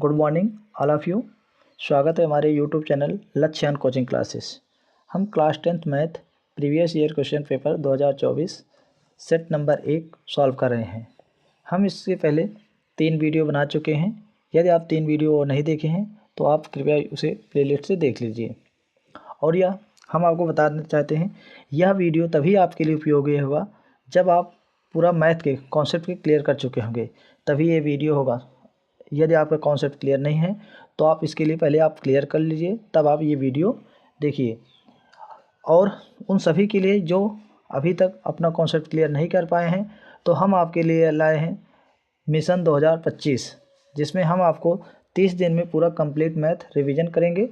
Good morning all of you. स्वागत है हमारे यूट्यूब चैनल लक्ष्यान कोचिंग क्लासेस। हम class 10th math previous year question paper 2024 set number 1 solve कर रहे हैं। हम इससे पहले 3 वीडियो बना चुके हैं। यदि आप 3 वीडियो नहीं देखे हैं तो आप कृपया उसे प्लेलिस्ट से देख लीजिए। और यह हम आपको बताना चाहते हैं, यह वीडियो तभी आपके लिए उपयोगी होगा जब आप पूरा मैथ के कॉन्सेप्ट के क्लियर कर चुके होंगे, तभी ये वीडियो होगा। यदि आपका कॉन्सेप्ट क्लियर नहीं है तो आप इसके लिए पहले आप क्लियर कर लीजिए, तब आप ये वीडियो देखिए। और उन सभी के लिए जो अभी तक अपना कॉन्सेप्ट क्लियर नहीं कर पाए हैं, तो हम आपके लिए लाए हैं मिशन 2025, जिसमें हम आपको 30 दिन में पूरा कंप्लीट मैथ रिवीजन करेंगे।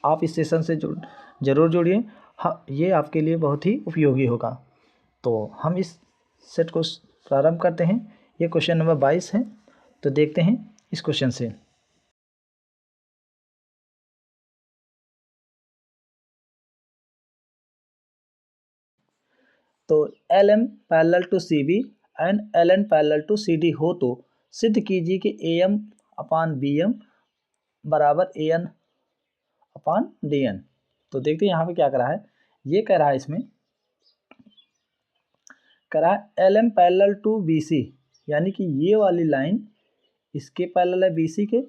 आप इस सेशन से ज़रूर जुड़िए। हाँ, ये आपके लिए बहुत ही उपयोगी होगा। तो हम इस सेट को प्रारंभ करते हैं। ये क्वेश्चन नंबर 22 है, तो देखते हैं इस क्वेश्चन से। तो L M parallel to C B and L N parallel to C D हो तो सिद्ध कीजिए कि A M upon B M बराबर A N upon D N. तो देखते हैं यहाँ पे क्या करा है। ये कह रहा है, इसमें कह रहा है L M parallel to B C, यानी कि ये वाली लाइन इसके पैरेलल है बी सी के,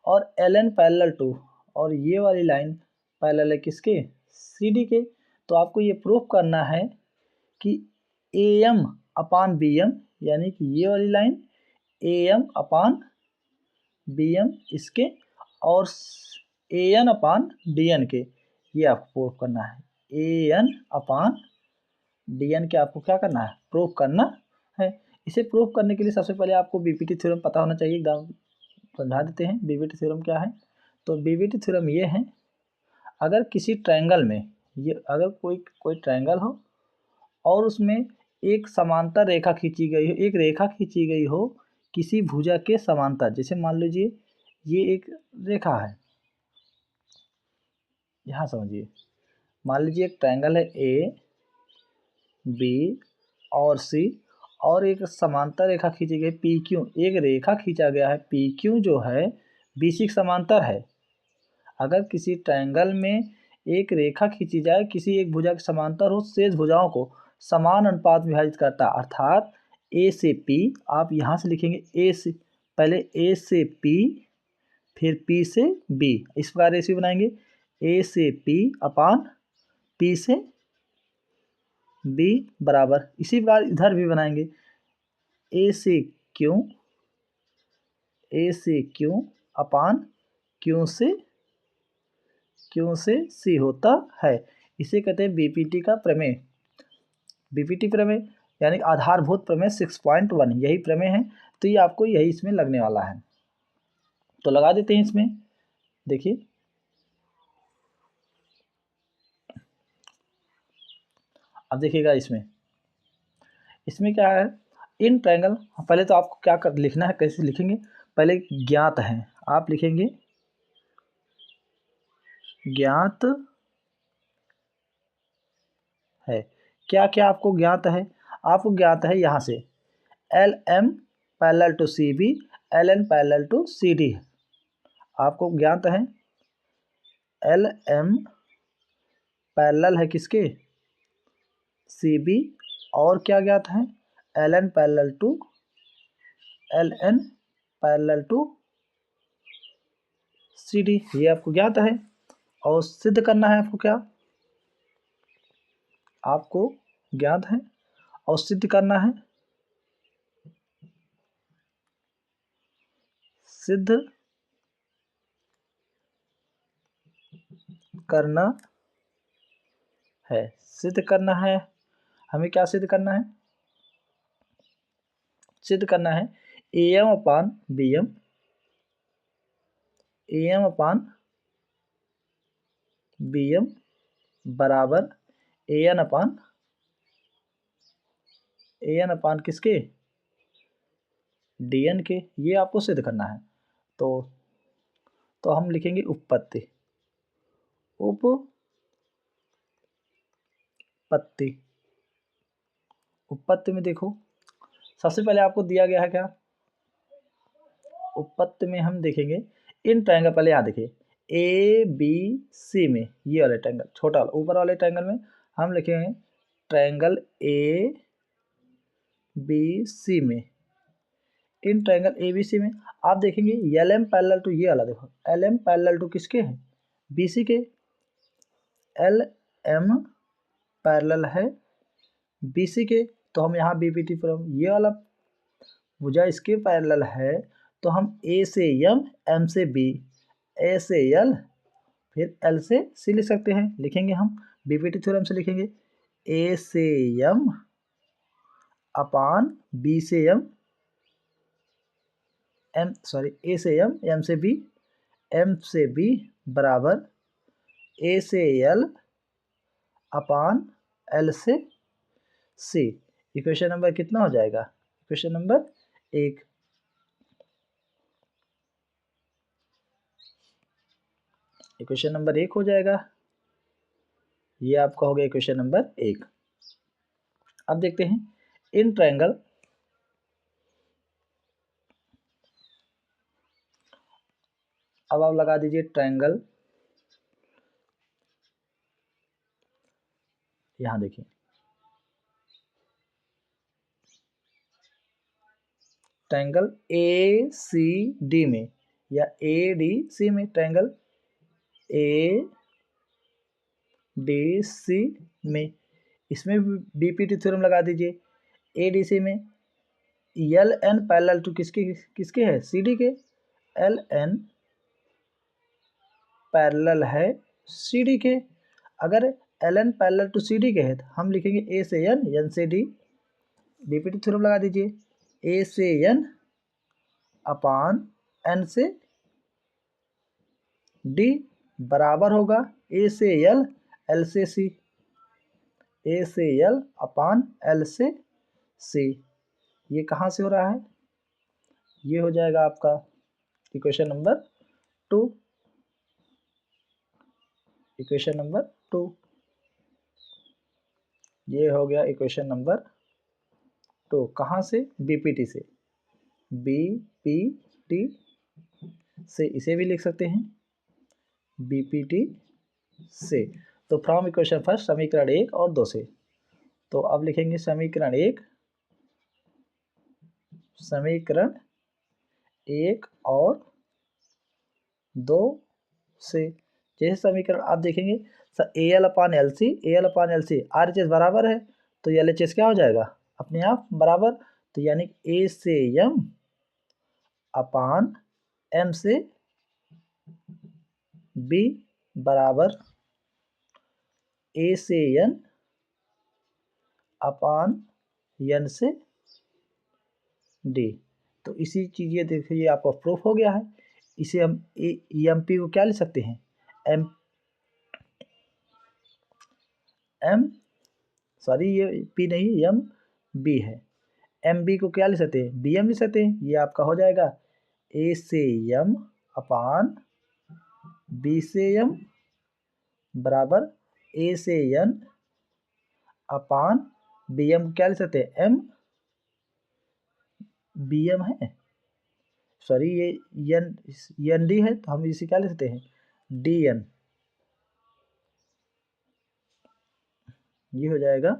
और एल एन पैरेलल टू, और ये वाली लाइन पैरेलल है किसके, सी डी के। तो आपको ये प्रूफ करना है कि A M upon B M, यानी कि ये वाली line A M upon B M इसके, और A N upon D N के, ये आपको प्रूफ करना है। A N upon D N के आपको क्या करना है, प्रूफ करना है। इसे प्रूफ करने के लिए सबसे पहले आपको बीपीटी थ्योरम पता होना चाहिए। एकदम समझा देते हैं बीपीटी थ्योरम क्या है। तो बीपीटी थ्योरम ये है, अगर किसी ट्रायंगल में, ये अगर कोई ट्रायंगल हो और उसमें एक समांतर रेखा खींची गई हो, एक रेखा खींची गई हो किसी भुजा के समांतर, जैसे मान लीजिए ये एक रेखा है, यहाँ समझिए। मान लीजिए एक ट्रायंगल है ए बी और सी, और एक समांतर रेखा खींची गई पी क्यू, एक रेखा खींचा गया है पी क्यू जो है बी सी के समांतर है। अगर किसी ट्रायंगल में एक रेखा खींची जाए किसी एक भुजा के समांतर हो, शेष भुजाओं को समान अनुपात विभाजित करता, अर्थात ए से पी, आप यहाँ से लिखेंगे ए से, पहले ए से पी फिर पी से बी, इस प्रकार रेशियो बनाएंगे ए से पी अपान पी से बी बराबर, इसी प्रकार इधर भी बनाएंगे ए से क्यू अपान क्यू से सी होता है। इसे कहते हैं बीपीटी का प्रमेय। बीपीटी प्रमेय यानी आधारभूत प्रमेय 6.1, यही प्रमेय है। तो ये आपको यही इसमें लगने वाला है, तो लगा देते हैं इसमें। देखिए अब देखिएगा इसमें क्या है, इन ट्रायंगल, पहले तो आपको क्या कर लिखना है, कैसे लिखेंगे, पहले ज्ञात है, आप लिखेंगे ज्ञात है। क्या क्या आपको ज्ञात है, आपको ज्ञात है यहाँ से L M parallel to C B, L N parallel to C D, आपको ज्ञात है एल एम पैरेलल है किसके, सी बी, और क्या ज्ञात है L N parallel to C D, ये आपको ज्ञात है। और सिद्ध करना है आपको, क्या आपको ज्ञात है और सिद्ध करना है, सिद्ध करना है, सिद्ध करना है। हमें क्या सिद्ध करना है, सिद्ध करना है A M upon B M, A M upon B M बराबर ए एन अपान किसके, डी एन के, ये आपको सिद्ध करना है। तो हम लिखेंगे उपपत्ति उपपत्ति में देखो, सबसे पहले आपको दिया गया है क्या, उपपत्ति में हम देखेंगे इन ट्रायंगल, पहले यहाँ देखिए ए बी सी में, ये वाले ट्रायंगल छोटा वाला, ऊपर वाले ट्रायंगल में हम लिखेंगे ट्रायंगल ए बी सी में, in triangle A B C में आप देखेंगे एल एम पैरेलल टू, ये वाला देखो एल एम पैरेलल टू किसके है, बी सी के, एल एम पैरेलल है बी सी के, तो हम यहाँ बी पी टी फ्रॉम ये वाला भुजा इसके पैरेलल है, तो हम ए से एम से बी, ए से एल, फिर एल से सी लिख सकते हैं। लिखेंगे हम बीपीटी थ्योरम से लिखेंगे ए से एम अपान बी से एम, ए से एम से बी, एम से बी बराबर ए से एल अपान एल से सी। इक्वेशन नंबर कितना हो जाएगा, इक्वेशन नंबर 1। इक्वेशन नंबर 1 हो जाएगा, ये आपका हो गया इक्वेशन नंबर 1। अब देखते हैं इन ट्रायंगल, अब आप लगा दीजिए ट्रायंगल, यहां देखिए ट्रायंगल ए सी डी में या ए डी सी में, ट्रायंगल ए डी सी में, इसमें बीपीटी थ्योरम लगा दीजिए। ए डी सी में एल एन पैरेलल टू किसके किसके है, सी डी के, एल एन पैरेलल है सी डी के। अगर L N parallel to C D के है तो हम लिखेंगे ए से एन, एन से डी, बीपीटी थ्योरम लगा दीजिए, ए से एन अपान एन से डी बराबर होगा ए से एल, एल से सी, ए से एल अपान एल से सी। ये कहाँ से हो रहा है, ये हो जाएगा आपका इक्वेशन नंबर 2, इक्वेशन नंबर 2, ये हो गया इक्वेशन नंबर 2। कहाँ से, बीपीटी से, बीपीटी से, इसे भी लिख सकते हैं बीपीटी से। तो फ्रॉम इक्वेशन फर्स्ट, समीकरण 1 और 2 से, तो अब लिखेंगे समीकरण 1, समीकरण 1 और 2 से। जैसे समीकरण आप देखेंगे A L upon L C, A L upon L C, R H S बराबर है, तो एल एच एस क्या हो जाएगा अपने आप बराबर, तो यानी ए से एम अपान एम से बी बराबर ए से एन अपान एन से डी। तो इसी चीज़ ये देखिए आपका प्रूफ हो गया है। इसे हम एम पी को क्या लिख सकते हैं, ये पी नहीं एम बी है, एम बी को क्या लिख सकते हैं, बी एम लिख सकते हैं। ये आपका हो जाएगा ए से एम अपान बी से एम बराबर ए से एन अपान बी एम क्या लिख सकते हैं, एम बी एम है, सॉरी ये एन डी है, तो हम इसे क्या लिख सकते हैं, डी एन। ये हो जाएगा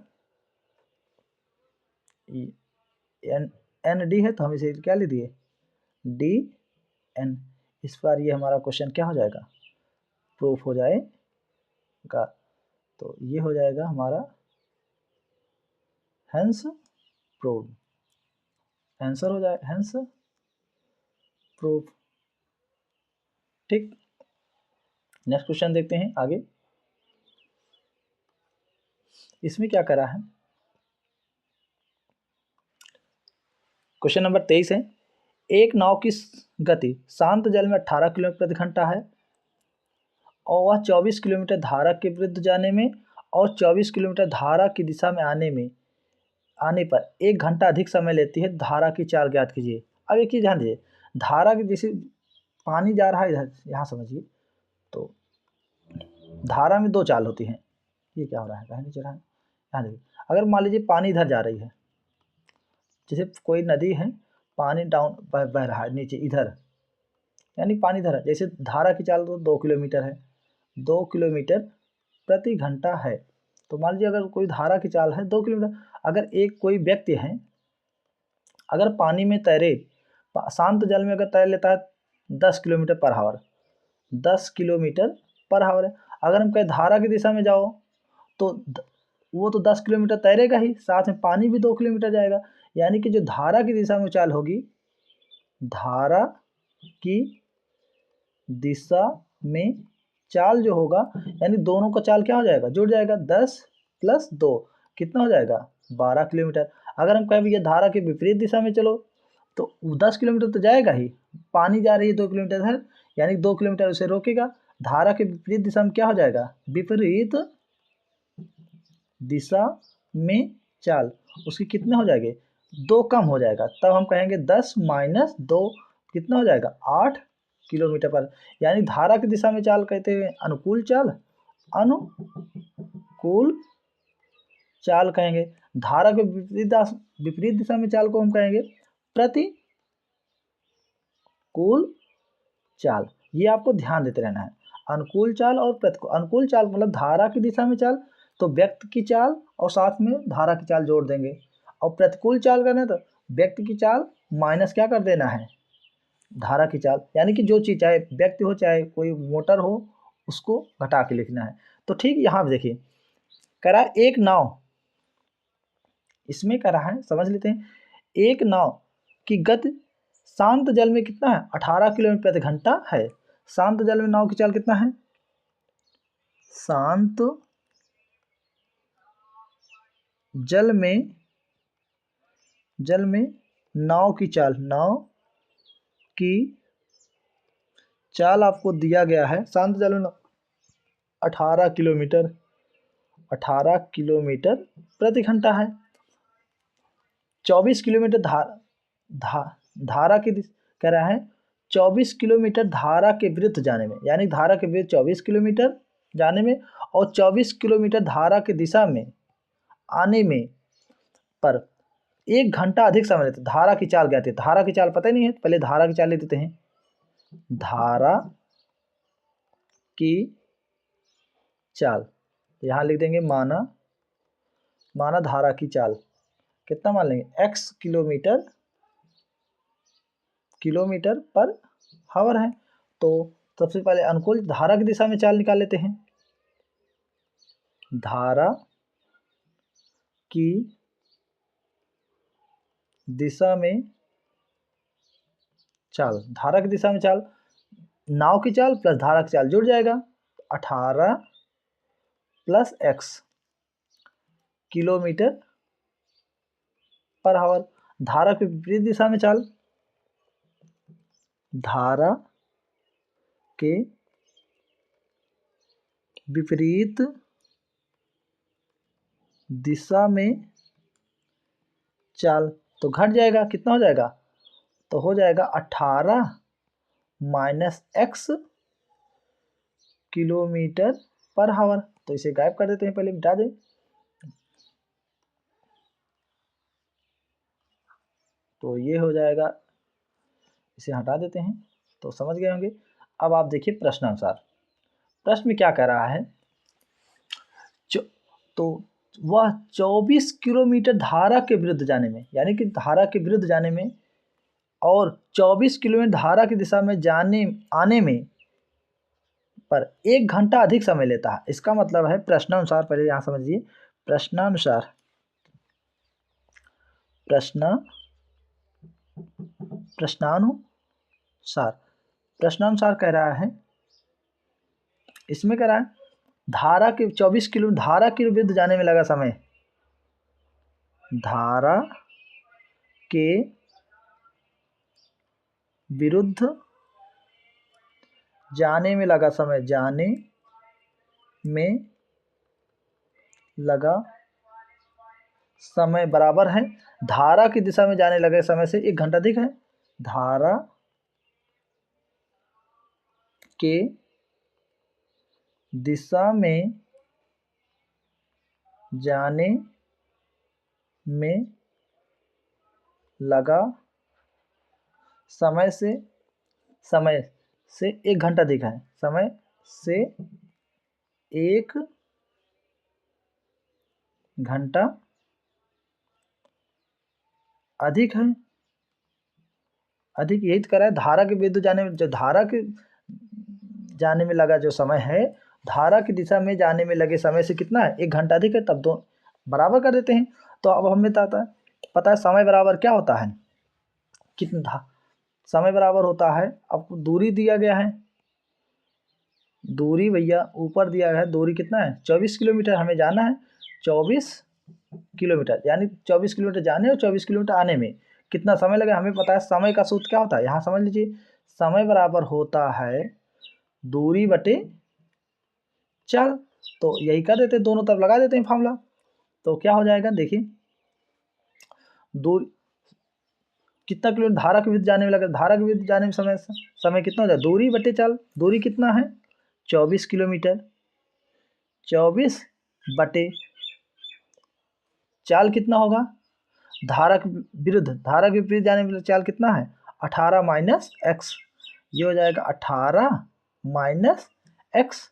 एन डी है, तो हम इसे क्या लिख दिए, डी एन। इस बार ये हमारा क्वेश्चन क्या हो जाएगा, प्रूफ हो जाएगा। तो ये हो जाएगा हमारा हेंस प्रूफ, आंसर हो जाए हेंस प्रूफ। ठीक, नेक्स्ट क्वेश्चन देखते हैं आगे। इसमें क्या करा है, क्वेश्चन नंबर 23 है, एक नाव की गति शांत जल में 18 किलोमीटर प्रति घंटा है और वह 24 किलोमीटर धारा के विरुद्ध जाने में और 24 किलोमीटर धारा की दिशा में आने पर 1 घंटा अधिक समय लेती है। धारा की चाल ज्ञात कीजिए। अब एक चीज़ ध्यान दीजिए, धारा की जैसे पानी जा रहा है इधर, यहाँ समझिए, तो धारा में 2 चाल होती हैं। ये क्या हो रहा है, कहीं नहीं चला है, यहाँ देखिए, अगर मान लीजिए पानी इधर जा रही है, जैसे कोई नदी है, पानी डाउन बह रहा है नीचे इधर, यानी पानी इधर है। जैसे धारा की चाल तो 2 किलोमीटर है, 2 किलोमीटर प्रति घंटा है। तो मान लीजिए अगर कोई धारा की चाल है 2 किलोमीटर, अगर एक कोई व्यक्ति है अगर पानी में तैरे, शांत जल में अगर तैर लेता है 10 kilometre per hour, 10 kilometre per hour है। अगर हम कहें धारा की दिशा में जाओ तो वो तो 10 किलोमीटर तैरेगा ही, साथ में पानी भी 2 किलोमीटर जाएगा। यानी कि जो धारा की दिशा में चाल होगी, धारा की दिशा में चाल जो होगा, यानी दोनों का चाल क्या हो जाएगा, जुड़ जाएगा। 10 प्लस 2 कितना हो जाएगा, 12 किलोमीटर। अगर हम कहें भैया धारा के विपरीत दिशा में चलो तो 10 किलोमीटर तो जाएगा ही, पानी जा रही है 2 किलोमीटर है, यानी 2 किलोमीटर उसे रोकेगा। धारा के विपरीत दिशा में क्या हो जाएगा, विपरीत दिशा में चाल, उसकी कितने हो जाएंगे, 2 कम हो जाएगा। तब हम कहेंगे 10 माइनस 2 कितना हो जाएगा, 8 किलोमीटर पर। यानी धारा की दिशा में चाल कहते हैं अनुकूल चाल, अनुकूल चाल कहेंगे। धारा के विपरीत दिशा में चाल को हम कहेंगे प्रतिकूल चाल। ये आपको ध्यान देते रहना है, अनुकूल चाल और प्रतिकूल। अनुकूल चाल मतलब धारा की दिशा में चाल, तो व्यक्ति की चाल और साथ में धारा की चाल जोड़ देंगे। और प्रतिकूल चाल करना है तो व्यक्ति की चाल माइनस क्या कर देना है, धारा की चाल। यानी कि जो चीज़ चाहे व्यक्ति हो चाहे कोई मोटर हो, उसको घटा के लिखना है। तो ठीक यहाँ पे देखिए करा एक नाव, इसमें करा है समझ लेते हैं। एक नाव की गति शांत जल में कितना है, 18 किलोमीटर प्रति घंटा है। शांत जल में नाव की चाल कितना है, शांत जल में नाव की चाल आपको दिया गया है। शांत जल में 18 किलोमीटर प्रति घंटा है। 24 किलोमीटर धारा की कह रहा है 24 किलोमीटर धारा के विरुद्ध जाने में, यानी धारा के विरुद्ध 24 किलोमीटर जाने में और 24 किलोमीटर धारा की दिशा में आने में पर 1 घंटा अधिक समय लेते। धारा की चाल क्या थी, धारा की चाल पता ही नहीं है, पहले धारा की चाल ले देते हैं। धारा की चाल यहाँ लिख देंगे, माना धारा की चाल कितना मान लेंगे, x किलोमीटर पर आवर है। तो सबसे पहले अनुकूल धारा की दिशा में चाल निकाल लेते हैं। धारा की दिशा में चाल, धारा की दिशा में चाल, नाव की चाल प्लस धारा की चाल जुड़ जाएगा, 18 plus x kilometre per hour. धारा की विपरीत दिशा में चाल, धारा के विपरीत दिशा में चाल, तो घट जाएगा, कितना हो जाएगा, तो हो जाएगा 18 minus x kilometre per hour. तो इसे गायब कर देते हैं, पहले मिटा दें। तो ये हो जाएगा, इसे हटा देते हैं। तो समझ गए होंगे। अब आप देखिए प्रश्नानुसार, प्रश्न में क्या कह रहा है, तो वह 24 किलोमीटर धारा के विरुद्ध जाने में, यानी कि धारा के विरुद्ध जाने में और 24 किलोमीटर धारा की दिशा में आने में पर 1 घंटा अधिक समय लेता है। इसका मतलब है प्रश्नानुसार, पहले यहाँ समझिए, प्रश्नानुसार कह रहा है, इसमें कह रहा है धारा के 24 किलो धारा के विरुद्ध जाने में लगा समय, धारा के विरुद्ध जाने में लगा समय, जाने में लगा समय बराबर है धारा की दिशा में जाने लगे समय से 1 घंटा अधिक है। धारा के दिशा में जाने में लगा समय से 1 घंटा अधिक है, समय से 1 घंटा अधिक है, अधिक यही तो करा है। धारा के विरुद्ध जाने में, जो धारा के जाने में लगा जो समय है, धारा की दिशा में जाने में लगे समय से कितना है, 1 घंटा अधिक है, तब दो बराबर कर देते हैं। तो अब हमें पता है समय बराबर क्या होता है, कितना समय बराबर होता है, आपको दूरी दिया गया है, दूरी भैया ऊपर दिया गया है, दूरी कितना है 24 किलोमीटर, हमें जाना है 24 किलोमीटर, यानी 24 किलोमीटर जाने और 24 किलोमीटर आने में कितना समय लगा हमें पता है। समय का सूत्र क्या होता है, यहाँ समझ लीजिए, समय बराबर होता है दूरी बटे चल। तो यही कर देते हैं, दोनों तरफ लगा देते हैं फार्मूला। तो क्या हो जाएगा, देखिए दूरी कितना किलोमीटर धारा के विरुद्ध जाने में लगा, धारा के विरुद्ध जाने में समय कितना हो जाए, दूरी बटे चल। दूरी कितना है 24 किलोमीटर, 24 बटे चाल कितना होगा, धारा के विरुद्ध जाने में चाल कितना है 18 माइनस एक्स, ये हो जाएगा 18 माइनस एक्स,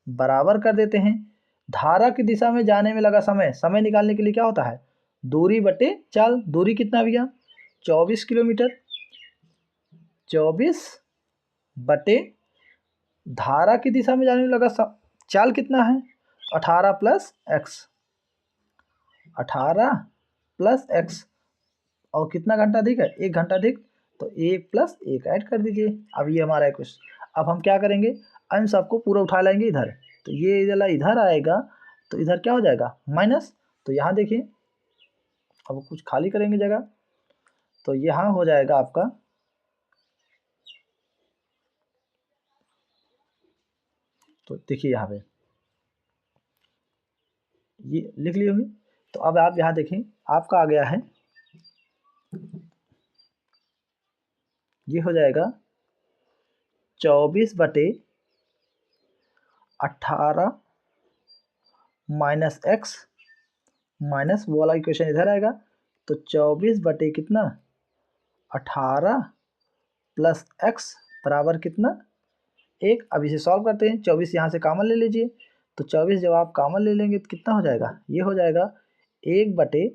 बराबर कर देते हैं। धारा की दिशा में जाने में लगा समय निकालने के लिए क्या होता है, दूरी बटे चाल। दूरी कितना भैया 24 किलोमीटर, 24 बटे धारा की दिशा में जाने में लगा चाल कितना है 18 प्लस एक्स, 18 प्लस एक्स, और कितना घंटा अधिक है 1 घंटा अधिक, तो 1 प्लस 1 ऐड कर दीजिए। अब ये हमारा है क्वेश्चन। अब हम क्या करेंगे, अंश आपको पूरा उठा लेंगे इधर, तो ये इधर आएगा, तो इधर क्या हो जाएगा माइनस। तो यहाँ देखिए, अब कुछ खाली करेंगे जगह, तो यहाँ हो जाएगा आपका, तो देखिए यहाँ पे ये लिख ली होगी। तो अब आप यहाँ देखें, आपका आ गया है, ये हो जाएगा 24 बटे 18 माइनस एक्स, माइनस वो वाला इक्वेशन इधर आएगा, तो 24 बटे कितना 18 प्लस एक्स बराबर कितना 1। अब इसे सॉल्व करते हैं, 24 यहाँ से कॉमन ले लीजिए, तो 24 जब आप कॉमन ले लेंगे तो कितना हो जाएगा, ये हो जाएगा 1 बटे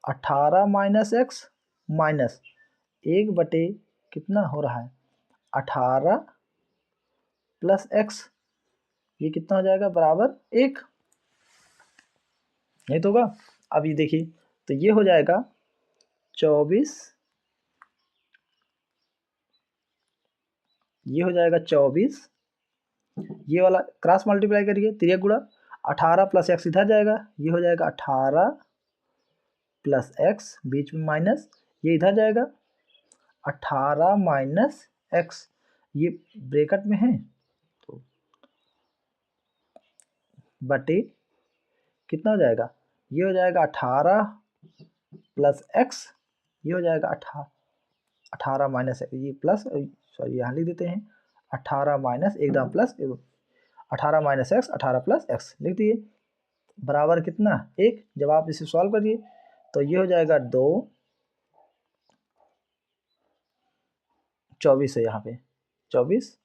18 माइनस एक्स, माइनस 1 बटे कितना हो रहा है 18 प्लस एक्स, ये कितना हो जाएगा बराबर 1, नहीं तो होगा। अब ये देखिए, तो ये हो जाएगा 24, ये हो जाएगा 24, ये वाला क्रॉस मल्टीप्लाई करिए, तिर्यक गुणा 18 प्लस एक्स इधर जाएगा, ये हो जाएगा 18 प्लस एक्स, बीच में माइनस, ये इधर जाएगा 18 माइनस एक्स, ये ब्रैकेट में है, तो बटे कितना हो जाएगा, ये हो जाएगा 18 प्लस एक्स, ये हो जाएगा 18 माइनस, ये प्लस, सॉरी यहाँ लिख देते हैं 18 माइनस एकदम plus 18 minus x, 18 plus x लिख दिए, बराबर कितना 1। जब आप इसे सॉल्व करिए तो ये हो जाएगा 2, 24 है यहाँ पे 24,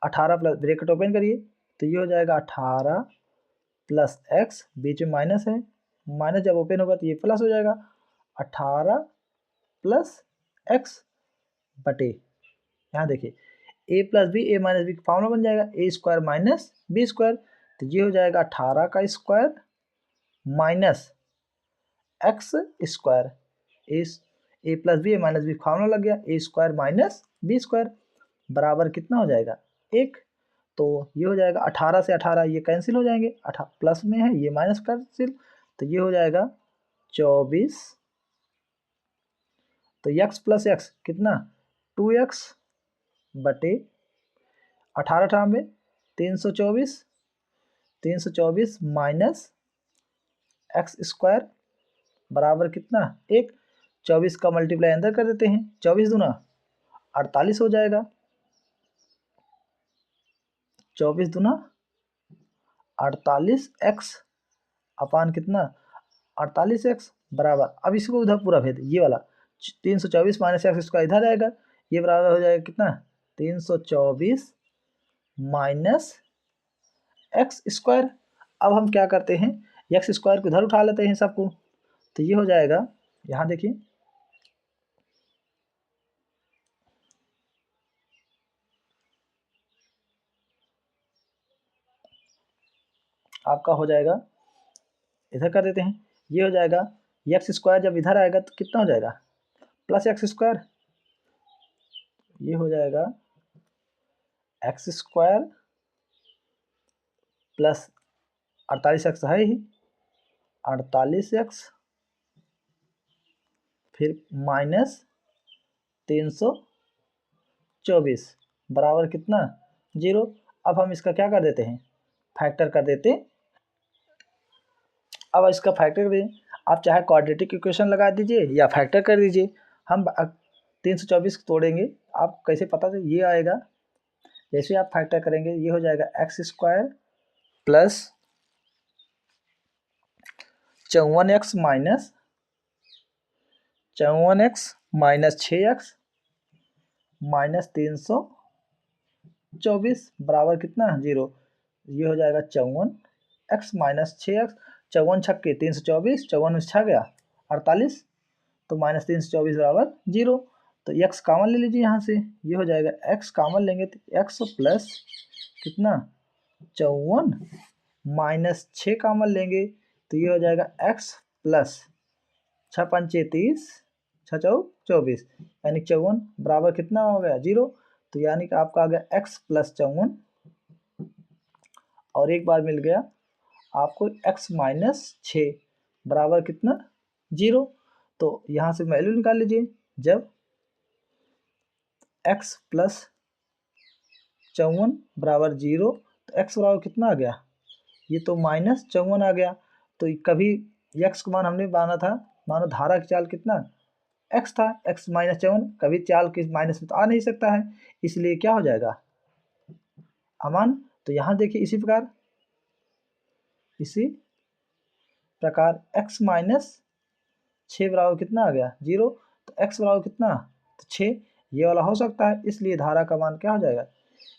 18 प्लस ब्रैकेट ओपन करिए, तो ये हो जाएगा 18 प्लस एक्स, बीच में माइनस है, माइनस जब ओपन होगा तो ये प्लस हो जाएगा 18 प्लस एक्स बटे, यहाँ देखिए ए प्लस बी, ए माइनस बी का फॉर्मूला बन जाएगा ए स्क्वायर माइनस बी स्क्वायर, तो ये हो जाएगा 18 का स्क्वायर माइनस एक्स स्क्वायर, ए प्लस बी, ए माइनस बी फॉर्मूला लग गया, ए स्क्वायर माइनस बी स्क्वायर बराबर कितना हो जाएगा 1। तो ये हो जाएगा 18 से 18 ये कैंसिल हो जाएंगे, 18 प्लस में है ये माइनस कैंसिल, तो ये हो जाएगा 24, तो x प्लस एक्स कितना 2x बटे 18 में 324, 324 माइनस एक्स स्क्वायर बराबर कितना 1। 24 का मल्टीप्लाई अंदर कर देते हैं, 24 दूना 48 हो जाएगा, 24 दूना 48 एक्स अपान कितना 48 एक्स बराबर, अब इसको उधर पूरा भेद ये वाला 324 माइनस एक्स स्क्वायर इधर आएगा, ये बराबर हो जाएगा कितना 324 माइनस एक्स स्क्वायर। अब हम क्या करते हैं, एक्स स्क्वायर को इधर उठा लेते हैं सबको, तो ये हो जाएगा, यहाँ देखिए आपका हो जाएगा, इधर कर देते हैं, ये हो जाएगा एक्स स्क्वायर जब इधर आएगा तो कितना हो जाएगा प्लस एक्स स्क्वायर, ये हो जाएगा एक्स स्क्वायर प्लस 48x है ही 48x फिर माइनस 324 बराबर कितना 0। अब हम इसका क्या कर देते हैं फैक्टर कर देते, अब इसका फैक्टर कर दीजिए, आप चाहे क्वाड्रेटिक इक्वेशन लगा दीजिए या फैक्टर कर दीजिए। हम 324 तोड़ेंगे, आप कैसे पता चले ये आएगा, जैसे आप फैक्टर करेंगे ये हो जाएगा x square plus 54x minus 6x minus 324 बराबर कितना 0। ये हो जाएगा 54x माइनस 6x, 54 छक्के 324, 54 में 6 गया 48, तो माइनस 324 बराबर 0। तो x कॉमन ले लीजिए यहाँ से, ये हो जाएगा x कॉमन लेंगे तो x प्लस कितना 54 माइनस 6 कॉमन लेंगे तो ये हो जाएगा x प्लस 6 पंचे 30, 6 चौक 24, यानी 54 बराबर कितना हो गया 0। तो यानी कि आपका आ गया x प्लस 54 और एक बार मिल गया आपको x माइनस 6 बराबर कितना 0। तो यहाँ से वैल्यू निकाल लीजिए, जब x प्लस 54 बराबर 0 तो x बराबर कितना आ गया, ये तो माइनस 54 आ गया। तो कभी x को मान हमने माना था, मानो धारा की चाल कितना x था, x माइनस 54, कभी चाल के माइनस में तो आ नहीं सकता है, इसलिए क्या हो जाएगा अमान। तो यहाँ देखिए इसी प्रकार x माइनस 6 बराबर कितना आ गया 0, तो x बराबर कितना तो 6, ये वाला हो सकता है, इसलिए धारा का मान क्या हो जाएगा,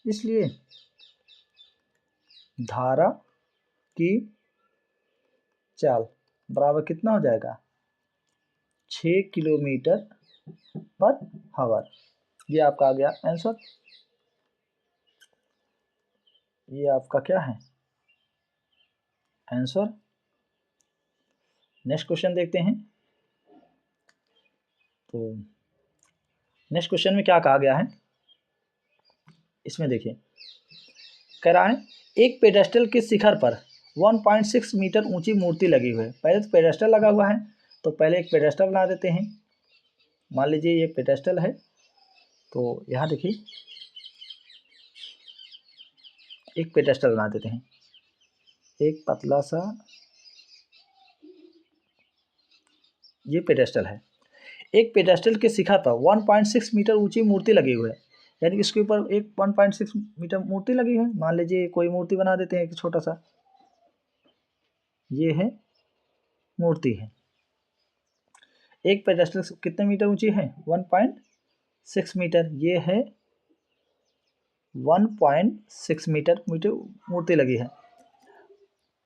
इसलिए धारा की चाल बराबर कितना हो जाएगा 6 किलोमीटर पर हावर। ये आपका आ गया आंसर, ये आपका क्या है आंसर। नेक्स्ट क्वेश्चन देखते हैं। तो नेक्स्ट क्वेश्चन में क्या कहा गया है, इसमें देखिए कह रहा है एक पेडेस्टल के शिखर पर 1.6 मीटर ऊंची मूर्ति लगी हुई है। पहले तो पेडेस्टल लगा हुआ है, तो पहले एक पेडेस्टल बना देते हैं। मान लीजिए ये पेडेस्टल है, तो यहाँ देखिए एक पेडेस्टल बना देते हैं, एक पतला सा ये पेडेस्टल है। एक पेडेस्टल के शिखर पर 1.6 मीटर ऊंची मूर्ति लगी हुई है, यानी कि इसके ऊपर एक 1.6 मीटर मूर्ति लगी है। मान लीजिए कोई मूर्ति बना देते हैं, एक छोटा सा, ये है मूर्ति है। एक पेडेस्टल कितने मीटर ऊंची है 1.6 मीटर, ये है 1.6 मीटर मूर्ति लगी है।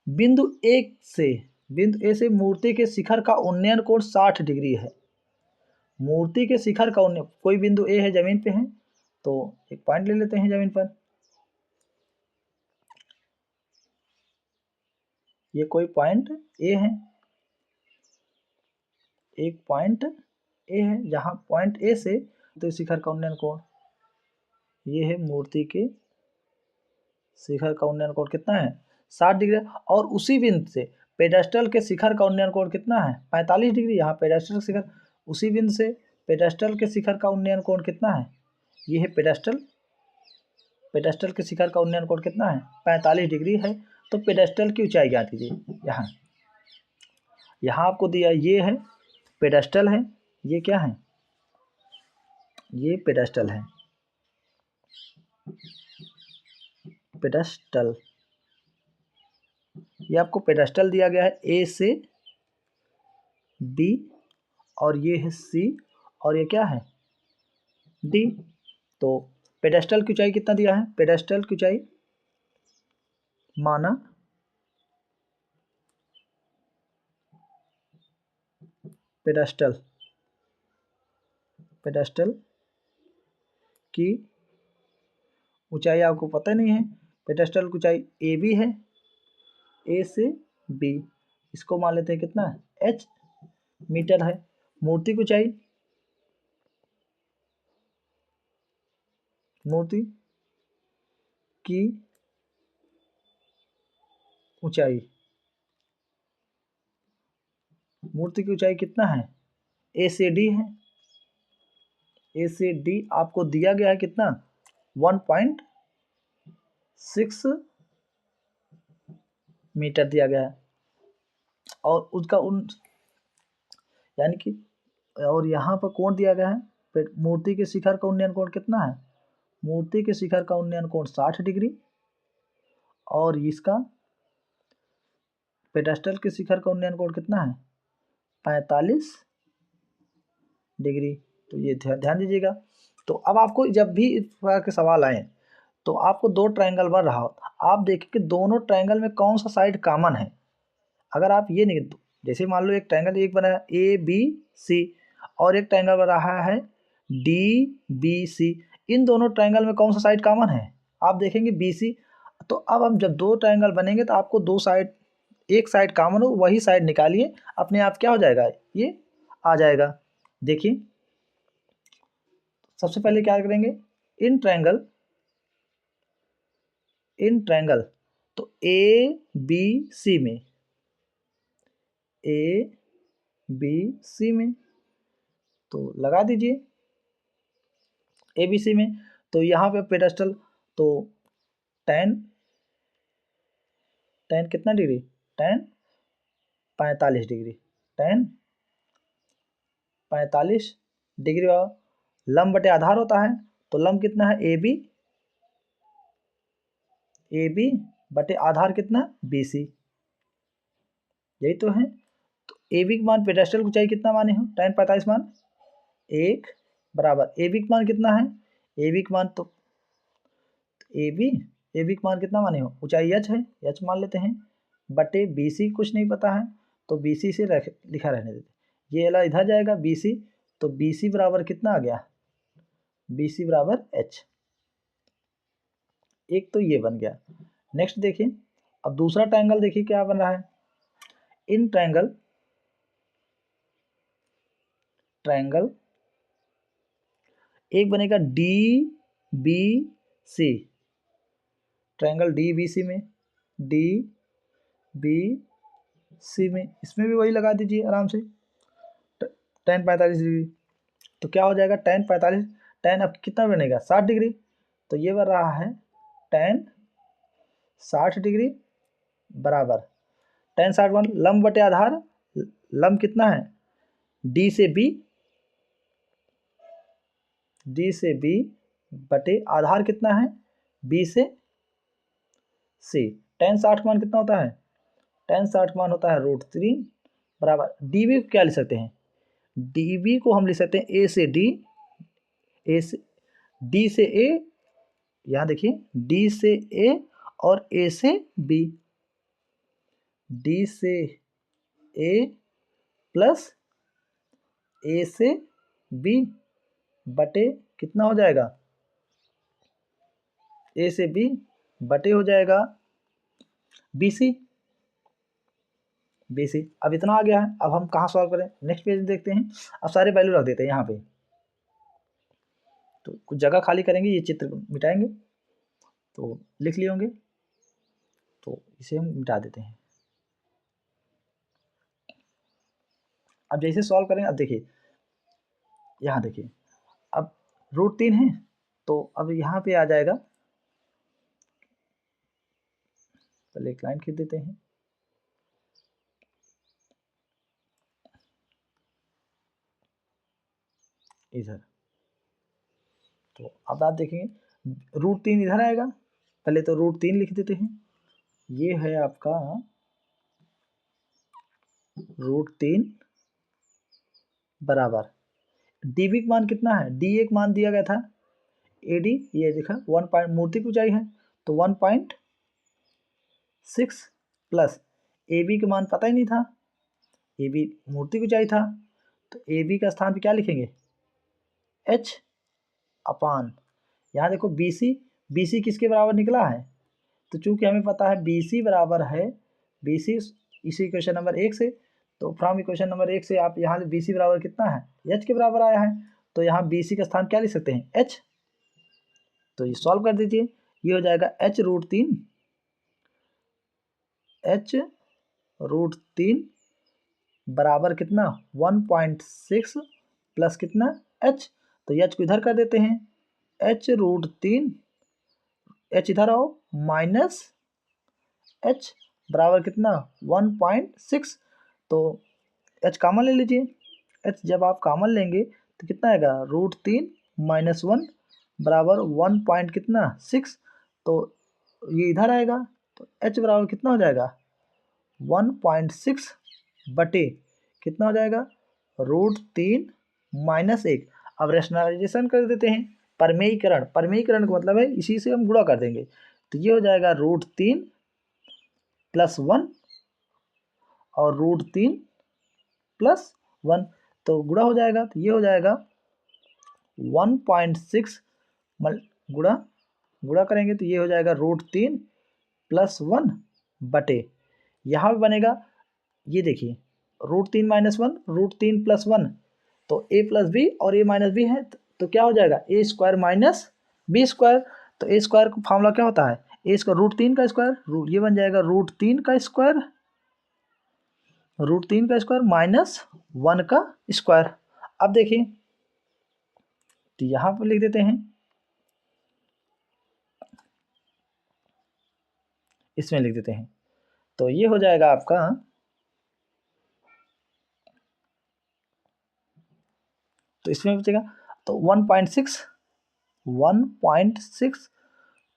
बिंदु ए से मूर्ति के शिखर का उन्नयन कोण 60 डिग्री है। मूर्ति के शिखर का उन्नयन, कोई बिंदु ए है जमीन पे है, तो एक पॉइंट ले लेते हैं जमीन पर, ये कोई पॉइंट ए है, एक पॉइंट ए है, जहां पॉइंट ए से तो शिखर का उन्नयन कोण, ये है मूर्ति के शिखर का उन्नयन कोण कितना है 60 डिग्री। और उसी बिंदु से पेडेस्टल के शिखर का उन्नयन कोण कितना है 45 डिग्री। यहाँ पेडेस्टल शिखर, उसी बिंदु से पेडेस्टल के शिखर का उन्नयन कोण कितना है, ये है पेडेस्टल के शिखर का उन्नयन कोण कितना है 45 डिग्री है। तो पेडेस्टल की ऊंचाई ज्ञात कीजिए। यहाँ आपको दिया ये है पेडेस्टल है, ये क्या है ये पेडेस्टल है, पेडेस्टल, ये आपको पेडेस्टल दिया गया है ए से बी और ये है सी और ये क्या है डी। तो पेडेस्टल की ऊंचाई कितना दिया है, पेडेस्टल की ऊंचाई माना पेडेस्टल की ऊंचाई आपको पता नहीं है, पेडेस्टल की ऊंचाई ए बी है, ए से बी, इसको मान लेते हैं कितना है एच मीटर है। मूर्ति की ऊंचाई, मूर्ति की ऊंचाई, मूर्ति की ऊंचाई कितना है, ए से डी है, ए से डी आपको दिया गया है कितना 1.6 मीटर दिया गया है। और उसका यानी कि और यहाँ पर कोण दिया गया है, मूर्ति के शिखर का उन्नयन कोण कितना है, मूर्ति के शिखर का उन्नयन कोण 60 डिग्री और इसका पेडेस्टल के शिखर का उन्नयन कोण कितना है 45 डिग्री। तो ये ध्यान दीजिएगा। तो अब आपको जब भी इस प्रकार के सवाल आए तो आपको दो ट्रायंगल बन रहा हो, आप देखें कि दोनों ट्रायंगल में कौन सा साइड कॉमन है। अगर आप ये नहीं, जैसे मान लो एक ट्रायंगल एक बना है ए बी सी और एक ट्रायंगल बन रहा है डी बी सी, इन दोनों ट्रायंगल में कौन सा साइड कॉमन है, आप देखेंगे बी सी। तो अब हम जब दो ट्रायंगल बनेंगे तो आपको दो साइड, एक साइड कॉमन हो वही साइड निकालिए, अपने आप क्या हो जाएगा ये आ जाएगा। देखिए सबसे पहले क्या करेंगे, इन ट्रायंगल तो ए बी सी में, ए बी सी में तो लगा दीजिए ए बी सी में। तो यहाँ पे पेडेस्टल तो tan कितना degree, tan 45 degree, tan 45 degree और लंब बटे आधार होता है, तो लंब कितना है ए बी बटे आधार कितना बी सी, यही तो है। तो ए बी का मान पेडेस्टल की ऊंचाई कितना माने हो tan 45 मान 1 बराबर ए बी का मान कितना है, ए बी का मान तो ए बी का मान कितना माने हो ऊंचाई एच है, एच मान लेते हैं बटे बी सी कुछ नहीं पता है तो बी सी से लिखा रहने देते, ये वाला इधर जाएगा बी सी, तो बी सी बराबर कितना आ गया, बी सी बराबर एच, एक तो ये बन गया। नेक्स्ट देखिए अब दूसरा ट्रायंगल देखिए क्या बन रहा है, इन ट्रायंगल एक बनेगा D B C, triangle D B C में, डी बी सी में इसमें भी वही लगा दीजिए आराम से tan 45 डिग्री। तो क्या हो जाएगा tan 45, tan अब कितना बनेगा 60 डिग्री, तो ये बन रहा है tan 60 डिग्री बराबर tan 60 वन लंब बटे आधार, लंब कितना है डी से बी बटे आधार कितना है बी से सी, tan 60 मान कितना होता है, tan 60 मान होता है √3 बराबर डी बी को क्या लिख सकते हैं, डी बी को हम लिख सकते हैं ए से डी, ए से डी से ए, यहाँ देखिए डी से ए और ए से बी, डी से ए प्लस ए से बी बटे कितना हो जाएगा, ए से बी बटे हो जाएगा बी सी, अब इतना आ गया है। अब हम कहाँ सॉल्व करें, नेक्स्ट पेज देखते हैं। अब सारे वैल्यू रख देते हैं यहाँ पे, तो कुछ जगह खाली करेंगे, ये चित्र मिटाएंगे तो लिख लिए होंगे, तो इसे हम मिटा देते हैं। अब जैसे सॉल्व करें, अब देखिए यहाँ देखिए अब √3 है, तो अब यहाँ पे आ जाएगा, पहले एक लाइन खींच देते हैं, इधर, तो अब आप देखेंगे √3 इधर आएगा, पहले तो √3 लिख देते हैं, ये है आपका √3 बराबर डी बी का मान कितना है, डी एक मान दिया गया था, ए डी ये देखा 1 पॉइंट मूर्ति की ऊंचाई है तो 1.6 प्लस ए बी का मान पता ही नहीं था, ए बी मूर्ति की ऊंचाई था तो ए बी का स्थान पे क्या लिखेंगे, एच अपान, यहाँ देखो बी सी किसके बराबर निकला है, तो चूंकि हमें पता है बी सी बराबर है बी सी इसी इक्वेशन नंबर 1 से, तो फ्रॉम इक्वेशन नंबर 1 से आप यहाँ से बी सी बराबर कितना है, एच के बराबर आया है, तो यहाँ बी सी का स्थान क्या लिख सकते हैं, एच। तो ये सॉल्व कर दीजिए, ये हो जाएगा h√3 बराबर कितना 1.6 प्लस कितना h, तो h को इधर कर देते हैं, h√3 h इधर आओ माइनस h बराबर कितना 1.6, तो h कॉमन ले लीजिए, h जब आप कॉमन लेंगे तो कितना आएगा √3 माइनस 1 बराबर 1 पॉइंट कितना 6, तो ये इधर आएगा तो h बराबर कितना हो जाएगा 1.6 बटे कितना हो जाएगा √3 माइनस 1। अब रेशनलाइजेशन कर देते हैं, परमेयीकरण का मतलब है इसी से हम गुणा कर देंगे, तो ये हो जाएगा √3 प्लस 1 और √3 प्लस 1, तो गुणा हो जाएगा, तो ये हो जाएगा 1.6 गुणा करेंगे तो ये हो जाएगा √3 प्लस 1 बटे, यहाँ भी बनेगा, ये देखिए √3 माइनस 1 √3 प्लस 1, तो a प्लस बी और a माइनस बी है तो क्या हो जाएगा a square minus B square, तो a स्क्वायर का फॉर्मूला क्या होता है, a स्क्वायर √3 का स्क्वायर, ये बन जाएगा √3 का स्क्वायर माइनस 1 का स्क्वायर। अब देखिए तो यहाँ पर लिख देते हैं, इसमें लिख देते हैं, तो ये हो जाएगा आपका तो इसमें बचेगा तो 1.6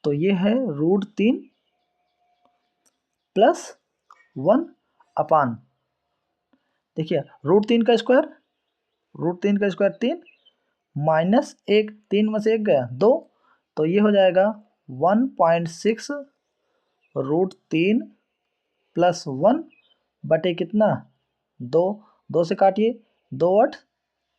तो ये है √3 प्लस 1 अपान, देखिए √3 का स्क्वायर 3 माइनस 1, 3 में से 1 गया 2, तो ये हो जाएगा 1.6 √3 प्लस 1 बटे कितना 2 से काटिए 2 8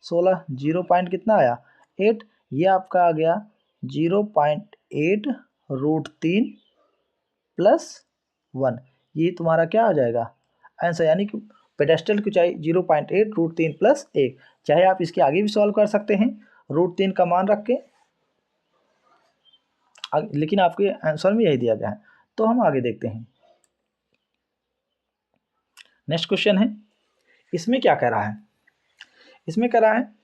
16 0 पॉइंट कितना आया 8, ये आपका आ गया 0.8 √3 प्लस 1, ये तुम्हारा क्या आ जाएगा आंसर, यानी कि पेडेस्टल की ऊंचाई 0.8 √3 प्लस 1। चाहे आप इसके आगे भी सॉल्व कर सकते हैं √3 का मान रख के, लेकिन आपके आंसर में यही दिया गया है, तो हम आगे देखते हैं। नेक्स्ट क्वेश्चन है, इसमें क्या कह रहा है, इसमें कह रहा है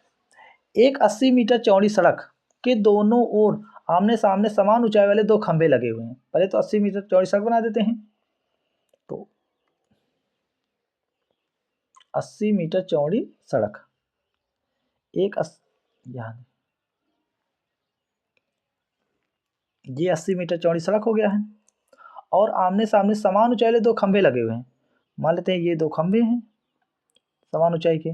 एक 80 मीटर चौड़ी सड़क के दोनों ओर आमने सामने समान ऊंचाई वाले 2 खंभे लगे हुए हैं। पहले तो 80 मीटर चौड़ी सड़क बना देते हैं, तो 80 मीटर चौड़ी सड़क, ये 80 मीटर चौड़ी सड़क हो गया है, और आमने सामने समान ऊंचाई वाले 2 खंभे लगे हुए हैं। मान लेते हैं ये 2 खंभे हैं समान ऊंचाई के,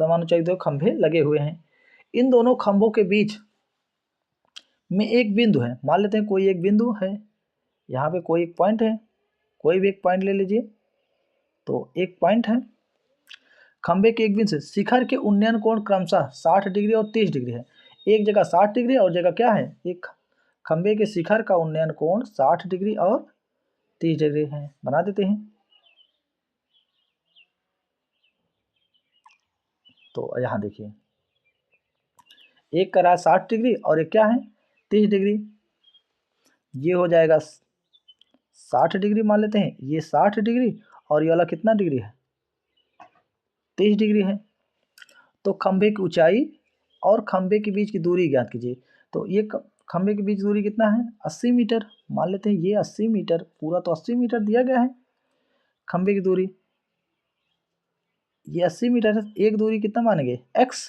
समान ऊंचाई 2 खंभे लगे हुए हैं। इन दोनों खंभों के बीच में एक बिंदु है, मान लेते हैं कोई एक बिंदु है, यहाँ पे कोई एक पॉइंट है, कोई भी एक पॉइंट ले लीजिए, तो एक पॉइंट है, खंभे के एक बिंदु से शिखर के उन्नयन कोण क्रमशः 60 डिग्री और 30 डिग्री है। एक जगह 60 डिग्री और जगह क्या है, एक खंभे के शिखर का उन्नयन कोण 60 डिग्री और 30 डिग्री है, बना देते हैं। तो यहाँ देखिए एक करा 60 डिग्री और एक क्या है 30 डिग्री, ये हो जाएगा 60 डिग्री मान लेते हैं, ये 60 डिग्री और ये वाला कितना डिग्री है 30 डिग्री है। तो खंभे की ऊंचाई और खंभे के बीच की दूरी ज्ञात कीजिए, तो ये खंभे के बीच दूरी कितना है 80 मीटर, मान लेते हैं ये 80 मीटर, पूरा तो 80 मीटर दिया गया है खंभे की दूरी, ये 80 मीटर है, एक दूरी कितना मानेंगे x,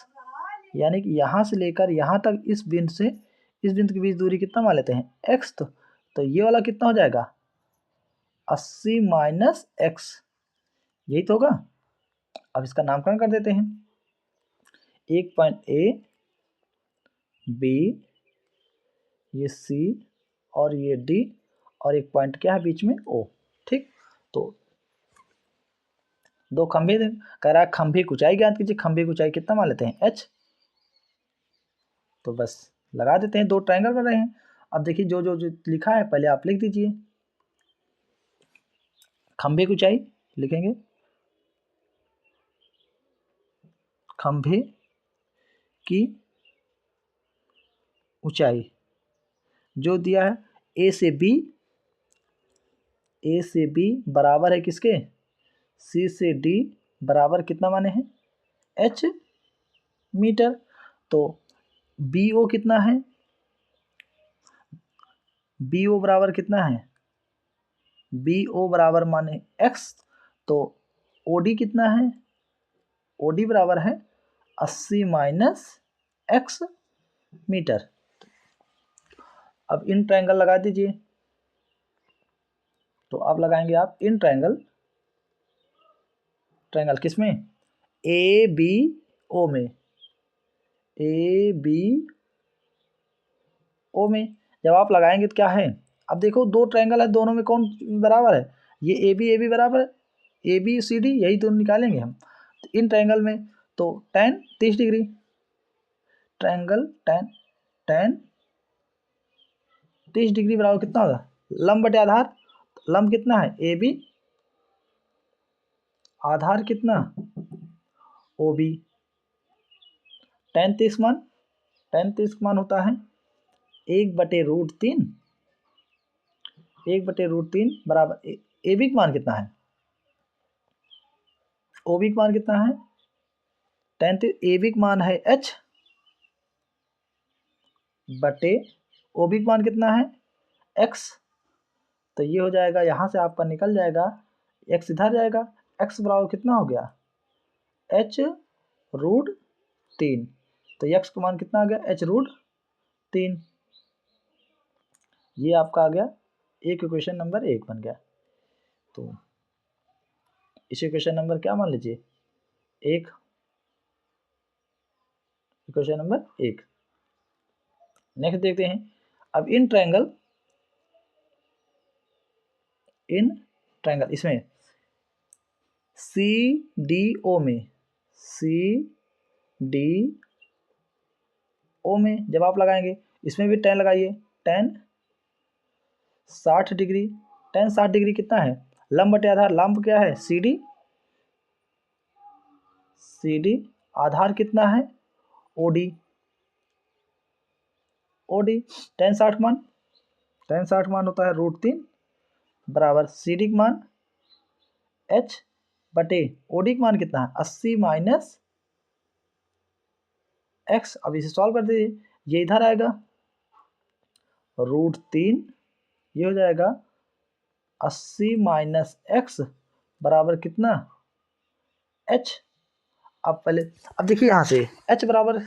यानी कि यहाँ से लेकर यहाँ तक इस बिंदु से इस बिंदु के बीच दूरी कितना मान लेते हैं x, तो ये वाला कितना हो जाएगा 80 माइनस एक्स, यही तो होगा। अब इसका नामकरण कर देते हैं, एक पॉइंट ए, बी, ये सी और ये डी, और एक पॉइंट क्या है बीच में ओ। ठीक, तो दो खंभे कह रहा है खंभे की ऊंचाई ज्ञात कीजिए। खंभे की ऊंचाई कितना मान लेते हैं एच, तो बस लगा देते हैं, दो ट्रायंगल बन रहे हैं। अब देखिए जो जो जो लिखा है पहले आप लिख दीजिए। खंभे की ऊंचाई लिखेंगे, खंभे की ऊंचाई जो दिया है ए से बी, ए से बी बराबर है किसके, सी से डी बराबर कितना माने हैं एच मीटर। तो बी ओ कितना है, बी ओ बराबर कितना है, बी ओ बराबर माने एक्स, तो ओ डी कितना है, ओ डी बराबर है 80 माइनस एक्स मीटर। अब इन ट्रायंगल लगा दीजिए। तो अब लगाएंगे आप इन ट्रायंगल, ट्रायंगल किसमें, ए बी ओ में, ए बी ओ में जब आप लगाएंगे तो क्या है, अब देखो दो ट्रायंगल है, दोनों में कौन बराबर है, ये ए बी बराबर है, ए बी सी डी यही दोनों निकालेंगे हम। तो इन ट्रायंगल में तो tan 30 degree, triangle tan 30 degree बराबर कितना होगा लंब बटे आधार, लंब कितना है ए बी, आधार कितना ओ बी। tan 30 मान होता है 1/√3, 1/√3 बराबर ए बी का मान कितना है, ओ बी का मान कितना है tan 30, ए बी का मान है h बटे ओ बी का मान कितना है x। तो ये हो जाएगा, यहाँ से आपका निकल जाएगा x इधर जाएगा, x बराबर कितना हो गया h√3। तो x का मान कितना आ गया h√3। ये आपका आ गया एक इक्वेशन नंबर 1 बन गया। तो इस इक्वेशन नंबर क्या मान लीजिए एक, इक्वेशन नंबर 1। नेक्स्ट देखते हैं, अब इन ट्रायंगल इसमें सी डी ओ में, सी डी ओ में जब आप लगाएंगे इसमें भी tan लगाइए, tan 60 डिग्री, tan 60 डिग्री कितना है लंब बटे आधार, लंब क्या है सी डी, आधार कितना है ओ डी, tan 60 मान होता है √3 बराबर सी डी का मान h बटे ओ डी का मान कितना है 80 माइनस x। अब इसे सॉल्व कर दीजिए, ये इधर आएगा √3, ये हो जाएगा 80 माइनस x बराबर कितना h। अब देखिए यहाँ से h बराबर,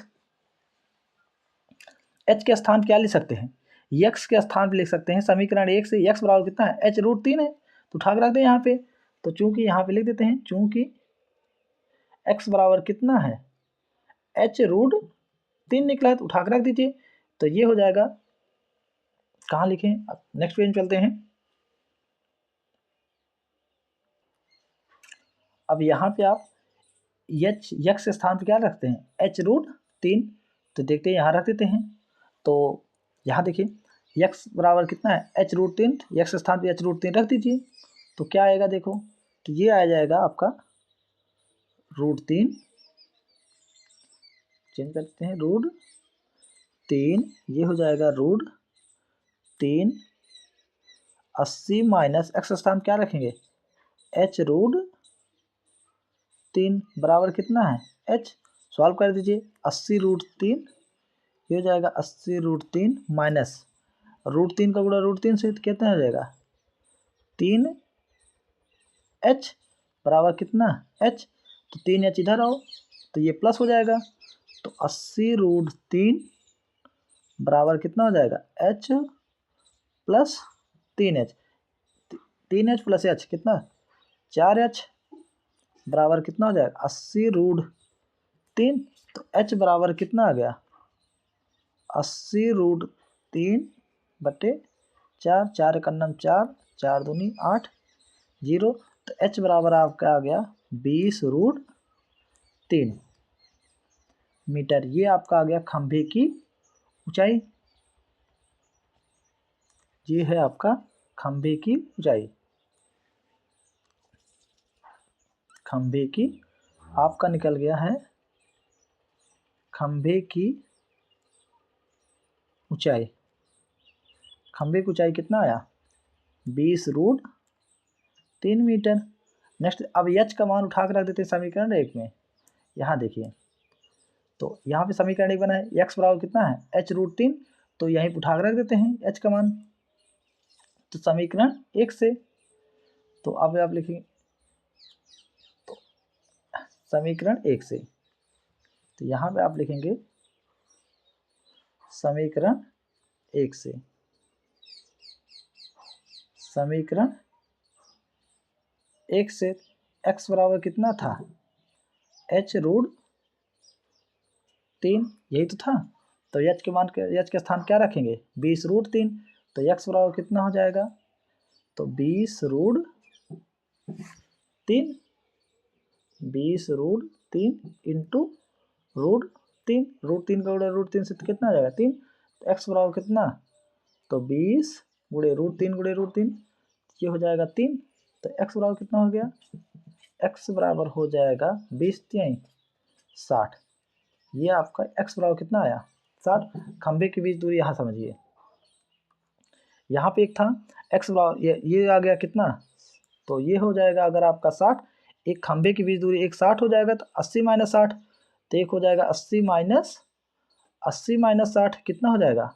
h के स्थान क्या लिख सकते हैं, x के स्थान पे लिख सकते हैं समीकरण 1 से x बराबर कितना है h√3 है, तो उठा के रख दें यहाँ पे। तो चूंकि यहाँ पे लिख देते हैं, चूंकि x बराबर कितना है h√3 निकला है, तो उठा के रख दीजिए। तो ये हो जाएगा, कहाँ लिखें, अब नेक्स्ट पेज में चलते हैं। अब यहाँ पे आप x के स्थान पे क्या रखते हैं h√3, तो देखते हैं यहाँ रख देते हैं। तो यहाँ देखिए x बराबर कितना है h√3, x के स्थान पे h√3 रख दीजिए, तो क्या आएगा देखो, तो ये आ जाएगा आपका √3, चेंज करते हैं √3, ये हो जाएगा √3, 80 माइनस x स्थान क्या रखेंगे h√3 बराबर कितना है h, सॉल्व कर दीजिए 80√3, ये हो जाएगा 80√3 माइनस √3 का गुणा √3 से कितना हो जाएगा 3h बराबर कितना h, तो 3h इधर आओ तो ये प्लस हो जाएगा, तो 80√3 बराबर कितना हो जाएगा h plus 3h, 3h plus h कितना 4h बराबर कितना हो जाएगा 80√3। तो h बराबर कितना आ गया 80√3/4, 4 एकन्नम 4, 4 दूनी 8, 0। तो h बराबर आपका आ गया 20√3 मीटर। ये आपका आ गया खंभे की ऊंचाई। ये है आपका खंभे की ऊंचाई। खंभे की आपका निकल गया है खंभे की ऊंचाई। खंभे की ऊंचाई कितना आया 20√3 मीटर। नेक्स्ट अब h का मान उठा कर रख देते हैं समीकरण 1 में। यहाँ देखिए, तो यहाँ पे समीकरण 1 बना है, x बराबर कितना है h√3। तो यहीं पर उठा कर रख देते हैं h का मान, तो समीकरण 1 से। तो अब आप लिखेंगे तो समीकरण 1 से, तो यहाँ पे आप लिखेंगे समीकरण 1 से। समीकरण 1 से x बराबर कितना था h√3, यही तो था। तो h के मान के h के स्थान क्या रखेंगे 20√3। तो x बराबर कितना हो जाएगा तो 20√3, 20√3 इंटू √3, √3 का गुणा √3 से तो कितना आ जाएगा 3। तो x बराबर कितना तो 20 गुणे √3 ये हो जाएगा 3। तो x बराबर कितना हो गया x बराबर हो जाएगा 20×3 60। ये आपका x बराबर कितना आया 60। खंभे के बीच दूरी यहाँ समझिए, यहाँ पे एक था x बराबर ये आ गया कितना, तो ये हो जाएगा अगर आपका 60। एक खंभे के बीच दूरी एक 60 हो जाएगा, तो 80 - 60, तो एक हो जाएगा 80 - 60 कितना हो जाएगा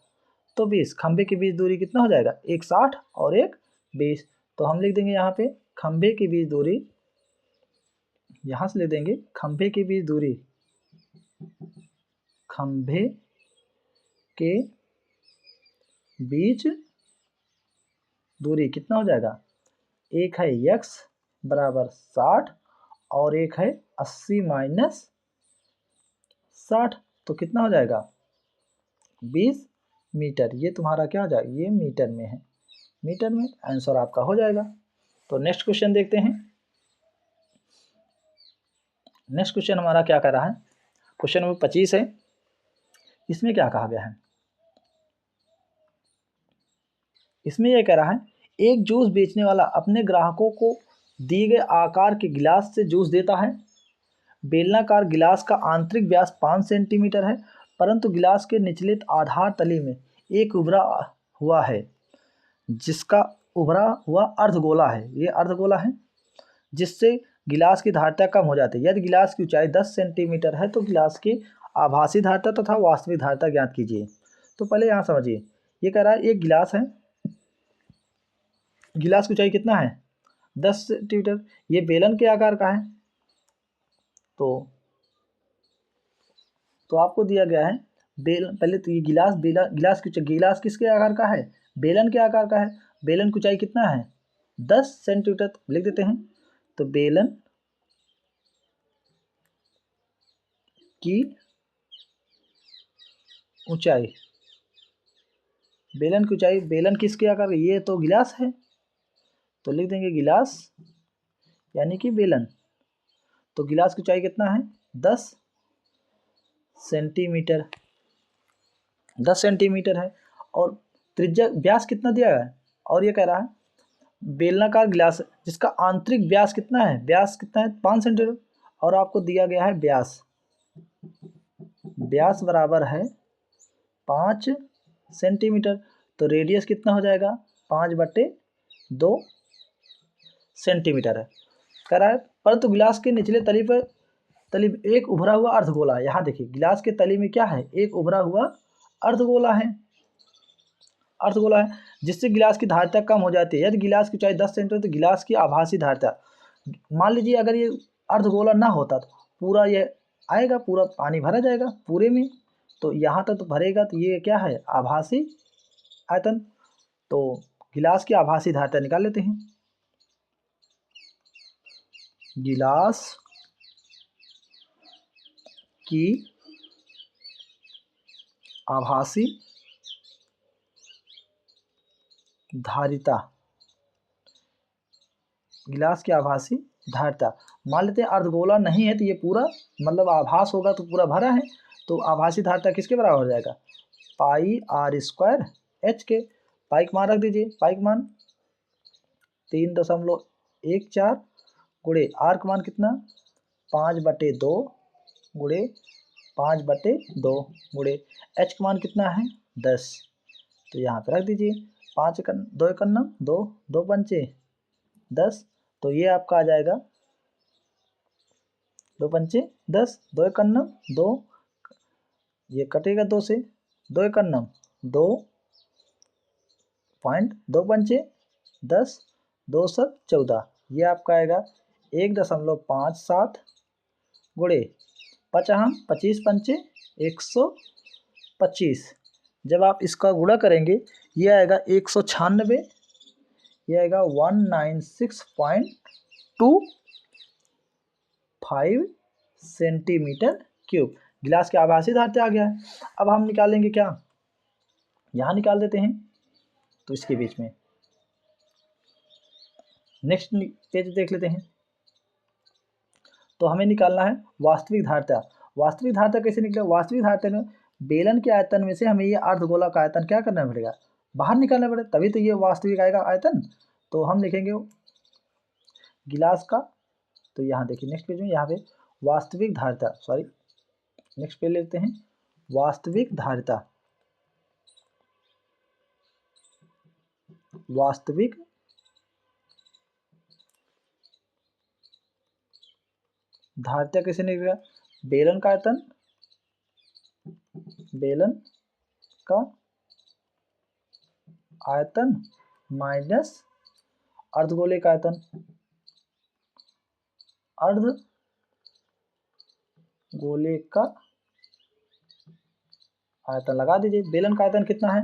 तो 20। खंभे के बीच दूरी कितना हो जाएगा एक 60 और एक 20। तो हम लिख देंगे यहाँ पे खंभे के बीच दूरी, यहाँ से लिख देंगे खंभे के बीच दूरी, खंभे के बीच दूरी कितना हो जाएगा, एक है x बराबर 60 और एक है 80 - 60, तो कितना हो जाएगा 20 मीटर। ये तुम्हारा क्या हो जाएगा ये मीटर में है, मीटर में आंसर आपका हो जाएगा। तो नेक्स्ट क्वेश्चन देखते हैं। नेक्स्ट क्वेश्चन हमारा क्या कर रहा है, क्वेश्चन नंबर 25 है। इसमें क्या कहा गया है, इसमें यह कह रहा है एक जूस बेचने वाला अपने ग्राहकों को दिए गए आकार के गिलास से जूस देता है। बेलनाकार गिलास का आंतरिक व्यास 5 सेंटीमीटर है, परंतु गिलास के निचले आधार तली में एक उभरा हुआ है जिसका उभरा हुआ अर्धगोला है, ये अर्धगोला है, जिससे गिलास की धारिता कम हो जाती है। यदि गिलास की ऊंचाई 10 सेंटीमीटर है तो गिलास की आभासी धारिता तथा वास्तविक धारिता ज्ञात कीजिए। तो पहले यहाँ समझिए, ये कह रहा है एक गिलास है, गिलास की ऊंचाई कितना है 10 सेंटीमीटर, ये बेलन के आकार का है। तो आपको दिया गया है पहले तो ये गिलास किसके आकार का है बेलन के आकार का है। बेलन की ऊंचाई कितना है 10 सेंटीमीटर, लिख देते हैं। तो बेलन की ऊंचाई, बेलन की ऊंचाई, बेलन किसके आकार, ये तो गिलास है तो लिख देंगे गिलास यानी कि बेलन। तो गिलास की ऊंचाई कितना है 10 सेंटीमीटर, 10 सेंटीमीटर है। और त्रिज्या व्यास कितना दिया है, और ये कह रहा है बेलनाकार गिलास जिसका आंतरिक व्यास कितना है, व्यास कितना है 5 सेंटीमीटर, और आपको दिया गया है व्यास, व्यास बराबर है 5 सेंटीमीटर। तो रेडियस कितना हो जाएगा 5/2 सेंटीमीटर है। कह रहा है परंतु गिलास के निचले तली एक उभरा हुआ अर्धगोला है। यहाँ देखिए गिलास के तली में क्या है, एक उभरा हुआ अर्धगोला है, अर्धगोला है जिससे गिलास की धारिता कम हो जाती है। यदि गिलास की ऊंचाई 10 सेंटीमीटर तो गिलास की आभासी धारिता, मान लीजिए अगर ये अर्धगोला ना होता तो पूरा ये आएगा, पूरा पानी भरा जाएगा पूरे में, तो यहाँ तक तो भरेगा, तो ये क्या है आभासी आयतन। तो गिलास की आभासी धारिता निकाल लेते हैं। गिलास की आभासी धारिता, गिलास की आभासी धारिता, मान लेते हैं अर्धगोला नहीं है तो ये पूरा मतलब आभास होगा तो पूरा भरा है, तो आभासी धारिता किसके बराबर हो जाएगा, पाई आर स्क्वायर एच के। पाई का मान रख दीजिए, पाई का मान 3.14 गुणे आर का मान कितना 5/2 गुणे 5/2 गुणे एच का मान कितना है 10, तो यहाँ पे रख दीजिए 5 2 1 2 2 पंचे 10, तो ये आपका आ जाएगा 2 पंचे 10, 2 1 2, ये कटेगा 2 से, 2 1 2 पॉइंट 2 पंचे 10, 2 7 14, ये आपका आएगा 1.57 गुणे 25 पंचे 125। जब आप इसका गुणा करेंगे ये आएगा 196, ये आएगा 196.25 सेंटीमीटर क्यूब। गिलास के आभासी धारिता आ गया है। अब हम निकालेंगे क्या, यहाँ निकाल देते हैं, तो इसके बीच में नेक्स्ट पेज देख लेते हैं। तो हमें निकालना है वास्तविक धारिता। वास्तविक धारिता कैसे निकले, वास्तविक धारिता में बेलन के आयतन में से हमें ये अर्धगोला का आयतन क्या करना पड़ेगा, बाहर निकालना पड़ेगा, तभी तो ये वास्तविक आएगा आयतन। तो हम लिखेंगे गिलास का, तो यहाँ देखिए नेक्स्ट पेज में यहाँ पे वास्तविक धारिता, सॉरी नेक्स्ट पेज लेते हैं, वास्तविक धारिता, वास्तविक धारिता कैसे निकलेगा, बेलन का आयतन, बेलन का आयतन माइनस अर्धगोले का आयतन, अर्धगोले का आयतन लगा दीजिए। बेलन का आयतन कितना है,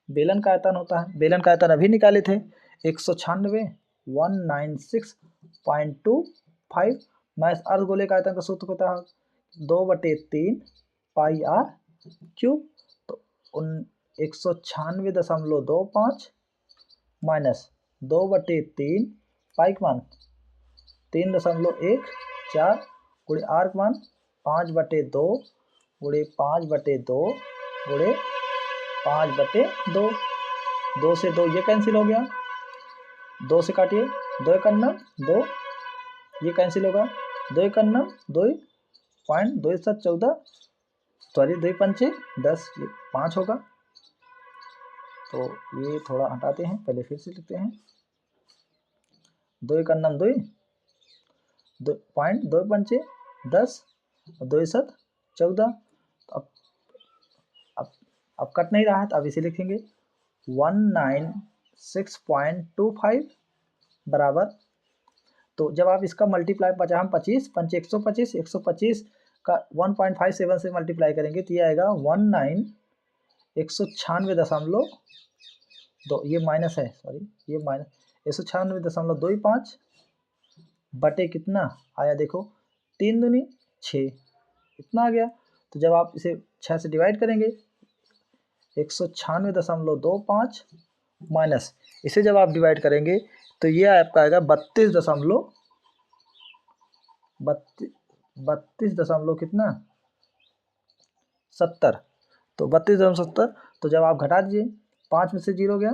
बेलन का आयतन होता है, बेलन का आयतन अभी निकाले थे 196, 196.25 माइनस अर्धगोले का आयतन का सूत्र होता है 2/3 पाई आर क्यूब, तो 196.25 माइनस 2/3 पाई का मान 3.14 गुणे आर का मान 5/2 गुणे 5/2 गुणे 5/2, 2 से 2 ये कैंसिल हो गया, 2 से काटिए 2 1 2, ये कैंसिल होगा, 2 1 2 पॉइंट 2 7 14, सॉरी 2 पंचे 10, ये 5 होगा। तो ये थोड़ा हटाते हैं, पहले फिर से लिखते हैं, 2 1 2 पॉइंट 2 पंचे 10, 2 7 14। अब कट नहीं रहा है तो अब इसे लिखेंगे 196.25 बराबर, तो जब आप इसका मल्टीप्लाई 25 पंचे 125, 125 का 1.57 से मल्टीप्लाई करेंगे तो ये आएगा 196.2, ये माइनस है, सॉरी ये माइनस 196.25 बटे कितना आया देखो 3 दूनी 6, इतना आ गया। तो जब आप इसे 6 से डिवाइड करेंगे 196.25 माइनस इसे जब आप डिवाइड करेंगे तो ये आपका आएगा 32 कितना 70, तो 32.70, तो जब आप घटा दीजिए 5 में से 0 गया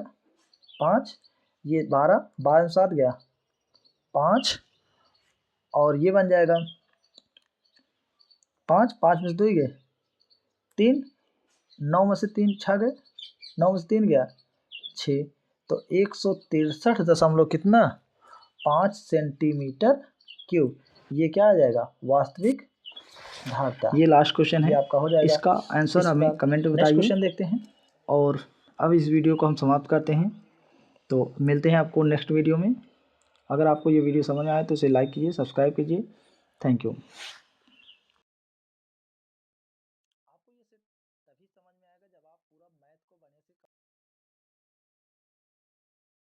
5, ये 12 में 7 गया 5, और ये बन जाएगा 5 में से 2 गए 3, 9 में से 3 6 गए, 9 में से 3 गया 6, तो 163 कितना 5 सेंटीमीटर क्यूब, ये क्या आ जाएगा वास्तविक धारिता। ये लास्ट क्वेश्चन है, आपका हो जाएगा। इसका आंसर हमें कमेंट में बताइए। नेक्स्ट क्वेश्चन देखते हैं और अब इस वीडियो को हम समाप्त करते हैं, तो मिलते हैं आपको नेक्स्ट वीडियो में। अगर आपको ये वीडियो समझ में आए तो इसे लाइक कीजिए, सब्सक्राइब कीजिए। Thank you.